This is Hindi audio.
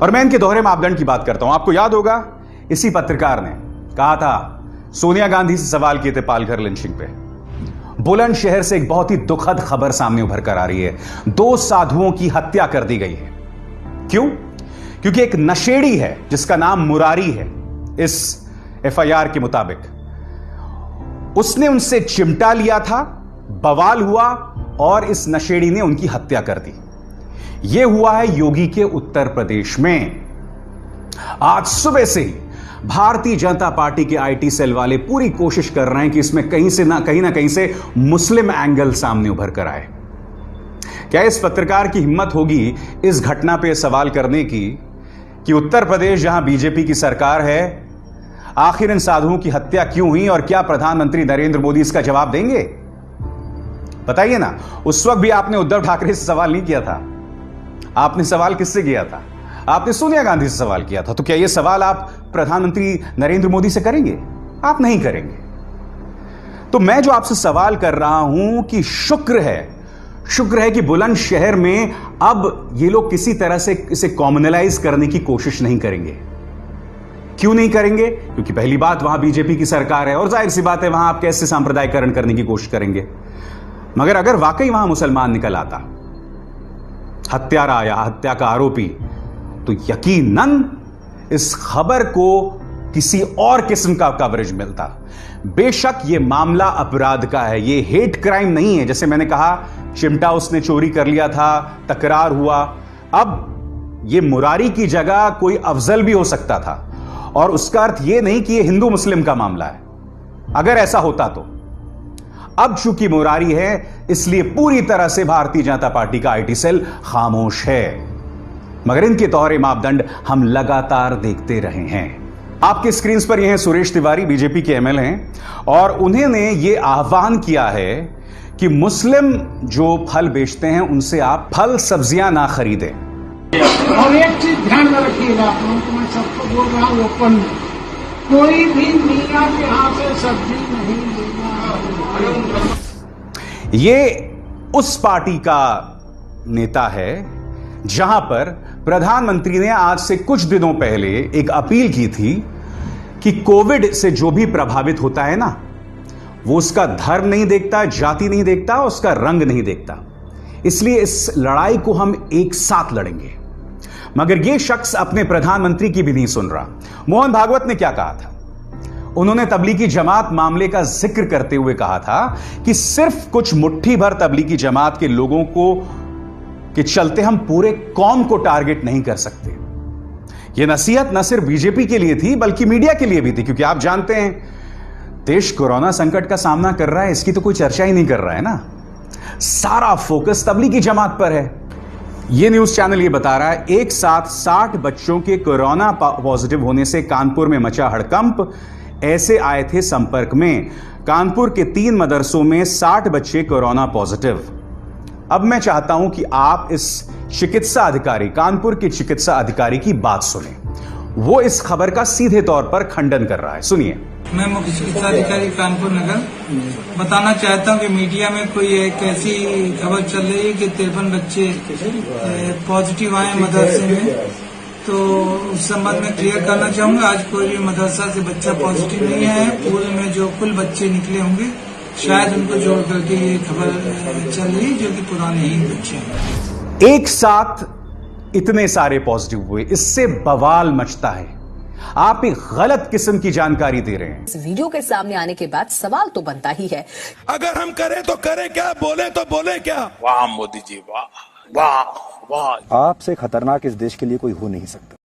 और मैं इनके दोहरे मापदंड की बात करता हूं। आपको याद होगा, इसी पत्रकार ने कहा था सोनिया गांधी से सवाल किए थे पालघर लिंचिंग पे। बुलंदशहर से एक बहुत ही दुखद खबर सामने उभर कर आ रही है। 2 साधुओं की हत्या कर दी गई है। क्यों? क्योंकि एक नशेड़ी है जिसका नाम मुरारी है, इस एफआईआर के मुताबिक उसने उनसे चिमटा लिया था, बवाल हुआ और इस नशेड़ी ने उनकी हत्या कर दी। यह हुआ है योगी के उत्तर प्रदेश में। आज सुबह से ही भारतीय जनता पार्टी के आईटी सेल वाले पूरी कोशिश कर रहे हैं कि इसमें कहीं ना कहीं से मुस्लिम एंगल सामने उभर कर आए। क्या इस पत्रकार की हिम्मत होगी इस घटना पे सवाल करने की कि उत्तर प्रदेश जहां बीजेपी की सरकार है, आखिर इन साधुओं की हत्या क्यों हुई और क्या प्रधानमंत्री नरेंद्र मोदी इसका जवाब देंगे? बताइए ना। उस वक्त भी आपने उद्धव ठाकरे से सवाल नहीं किया था। आपने सवाल किससे किया था? आपने सोनिया गांधी से सवाल किया था। तो क्या यह सवाल आप प्रधानमंत्री नरेंद्र मोदी से करेंगे? आप नहीं करेंगे। तो मैं जो आपसे सवाल कर रहा हूं कि शुक्र है कि बुलंदशहर में अब ये लोग किसी तरह से इसे कॉमनलाइज करने की कोशिश नहीं करेंगे। क्यों नहीं करेंगे? क्योंकि पहली बात, वहां बीजेपी की सरकार है और जाहिर सी बात है वहां आप कैसे सांप्रदायिकरण करने की कोशिश करेंगे। मगर अगर वाकई वहां मुसलमान निकल आता, हत्यारा या हत्या का आरोपी, तो यकीनन इस खबर को किसी और किस्म का कवरेज मिलता। बेशक यह मामला अपराध का है, यह हेट क्राइम नहीं है। जैसे मैंने कहा, चिमटा उसने चोरी कर लिया था, तकरार हुआ। अब यह मुरारी की जगह कोई अफजल भी हो सकता था और उसका अर्थ यह नहीं कि यह हिंदू मुस्लिम का मामला है। अगर ऐसा होता तो अब चूंकि मुरारी है, इसलिए पूरी तरह से भारतीय जनता पार्टी का आईटी सेल खामोश है। मगर इनके दोहरे मापदंड हम लगातार देखते रहे हैं। आपके स्क्रीन पर यह हैं सुरेश तिवारी, बीजेपी के एमएल हैं, और उन्होंने यह आह्वान किया है कि मुस्लिम जो फल बेचते हैं उनसे आप फल सब्जियां ना खरीदें। और एक चीज ध्यान में रखिएगा, आप लोगों को मैं सबको बोल रहा हूँ ओपन, कोई भी मियां के हाथ से सब्जी नहीं लेना। ये उस पार्टी का नेता है जहां पर प्रधानमंत्री ने आज से कुछ दिनों पहले एक अपील की थी कि कोविड से जो भी प्रभावित होता है ना, वो उसका धर्म नहीं देखता, जाति नहीं देखता, उसका रंग नहीं देखता। इसलिए इस लड़ाई को हम एक साथ लड़ेंगे। मगर यह शख्स अपने प्रधानमंत्री की भी नहीं सुन रहा। मोहन भागवत ने क्या कहा था? उन्होंने तबलीगी जमात मामले का जिक्र करते हुए कहा था कि सिर्फ कुछ मुट्ठी भर तबलीगी जमात के लोगों को के चलते हम पूरे कौम को टारगेट नहीं कर सकते। यह नसीहत न सिर्फ बीजेपी के लिए थी बल्कि मीडिया के लिए भी थी, क्योंकि आप जानते हैं देश कोरोना संकट का सामना कर रहा है, इसकी तो कोई चर्चा ही नहीं कर रहा है ना। सारा फोकस तबलीगी जमात पर है। यह न्यूज चैनल यह बता रहा है, एक साथ 60 बच्चों के कोरोना पॉजिटिव होने से कानपुर में मचा हड़कंप। ऐसे आए थे संपर्क में। कानपुर के 3 मदरसों में 60 बच्चे कोरोना पॉजिटिव। अब मैं चाहता हूं कि आप इस चिकित्सा अधिकारी, कानपुर के चिकित्सा अधिकारी की बात सुने। वो इस खबर का सीधे तौर पर खंडन कर रहा है। सुनिए। मैं मुख्य चिकित्सा अधिकारी कानपुर नगर बताना चाहता हूं कि मीडिया में कोई एक ऐसी खबर चल रही है कि 53 बच्चे पॉजिटिव आए मदरसे में। तो उस संबंध में क्लियर करना चाहूंगा, आज कोई भी मदरसा से बच्चा पॉजिटिव नहीं है। पूरे में जो कुल बच्चे निकले होंगे, शायद उनको जोड़ करके ये खबर चल रही, जो कि पुराने ही बच्चे हैं। एक साथ इतने सारे पॉजिटिव हुए, इससे बवाल मचता है। आप एक गलत किस्म की जानकारी दे रहे हैं। इस वीडियो के सामने आने के बाद सवाल तो बनता ही है, अगर हम करें तो करें क्या, बोले तो बोले क्या। वाह मोदी जी, वाह वाह वाह। आपसे खतरनाक इस देश के लिए कोई हो नहीं सकता।